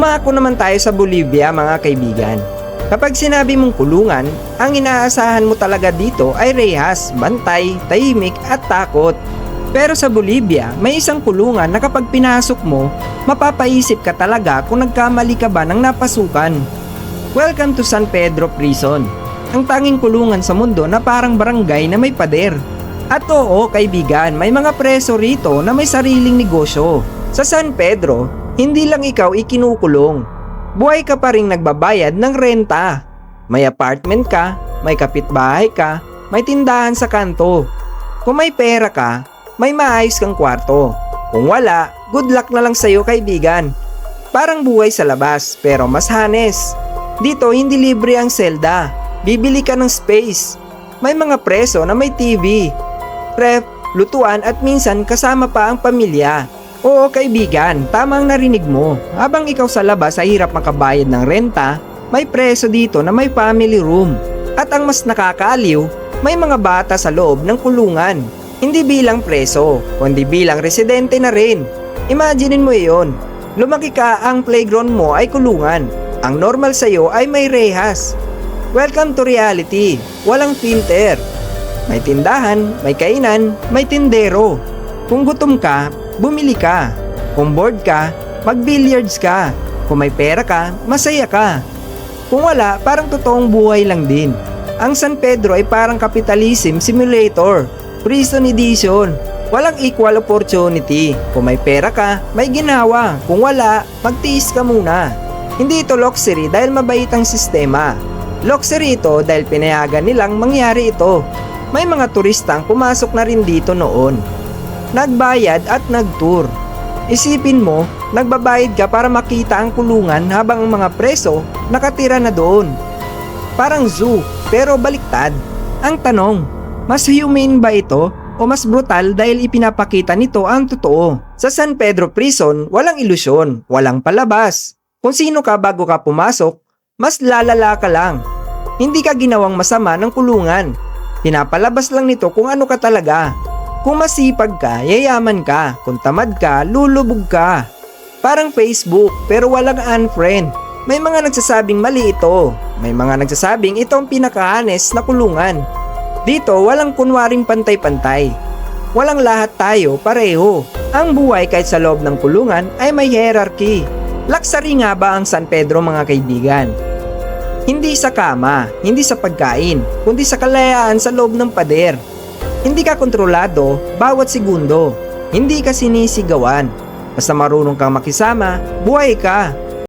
Umako naman tayo sa Bolivia mga kaibigan. Kapag sinabi mong kulungan, ang inaasahan mo talaga dito ay rehas, bantay, tahimik at takot. Pero sa Bolivia, may isang kulungan na kapag pinasok mo, mapapaisip ka talaga kung nagkamali ka ba ng napasukan. Welcome to San Pedro Prison, ang tanging kulungan sa mundo na parang barangay na may pader. At oo kaibigan, may mga preso rito na may sariling negosyo. Sa San Pedro, hindi lang ikaw ikinukulong. Buhay ka pa rin nagbabayad ng renta. May apartment ka, may kapitbahay ka, may tindahan sa kanto. Kung may pera ka, may maayos kang kwarto. Kung wala, good luck na lang sa'yo kaibigan. Parang buhay sa labas pero mas hanes. Dito hindi libre ang selda. Bibili ka ng space. May mga preso na may TV, ref, lutuan at minsan kasama pa ang pamilya. Oo kaibigan, tama ang narinig mo. Habang ikaw sa labas ay hirap makabayad ng renta, may preso dito na may family room. At ang mas nakakaaliw, may mga bata sa loob ng kulungan. Hindi bilang preso, kundi bilang residente na rin. Imaginein mo iyon. Lumaki ka, ang playground mo ay kulungan. Ang normal sa'yo ay may rehas. Welcome to reality. Walang filter. May tindahan, may kainan, may tindero. Kung gutom ka, bumili ka. Kung bored ka, mag-billiards ka. Kung may pera ka, masaya ka. Kung wala, parang totoong buhay lang din. Ang San Pedro ay parang capitalism simulator. Prison edition. Walang equal opportunity. Kung may pera ka, may ginawa. Kung wala, magtiis ka muna. Hindi ito luxury dahil mabait ang sistema. Luxury ito dahil pinayagan nilang mangyari ito. May mga turistang pumasok na rin dito noon. Nagbayad at nagtour. Isipin mo, nagbabayad ka para makita ang kulungan habang ang mga preso nakatira na doon. Parang zoo, pero baliktad. Ang tanong, mas humane ba ito o mas brutal dahil ipinapakita nito ang totoo? Sa San Pedro Prison, walang ilusyon, walang palabas. Kung sino ka bago ka pumasok, mas lalala ka lang. Hindi ka ginawang masama ng kulungan. Pinapalabas lang nito kung ano ka talaga. Kung masipag ka, yayaman ka. Kung tamad ka, lulubog ka. Parang Facebook, pero walang unfriend. May mga nagsasabing mali ito. May mga nagsasabing ito ang pinaka-honest na kulungan. Dito, walang kunwaring pantay-pantay. Walang lahat tayo pareho. Ang buhay kahit sa loob ng kulungan ay may hierarchy. Luxury nga ba ang San Pedro mga kaibigan? Hindi sa kama, hindi sa pagkain, kundi sa kalayaan sa loob ng pader. Hindi ka kontrolado bawat segundo. Hindi ka sinisigawan. Basta marunong kang makisama, buhay ka.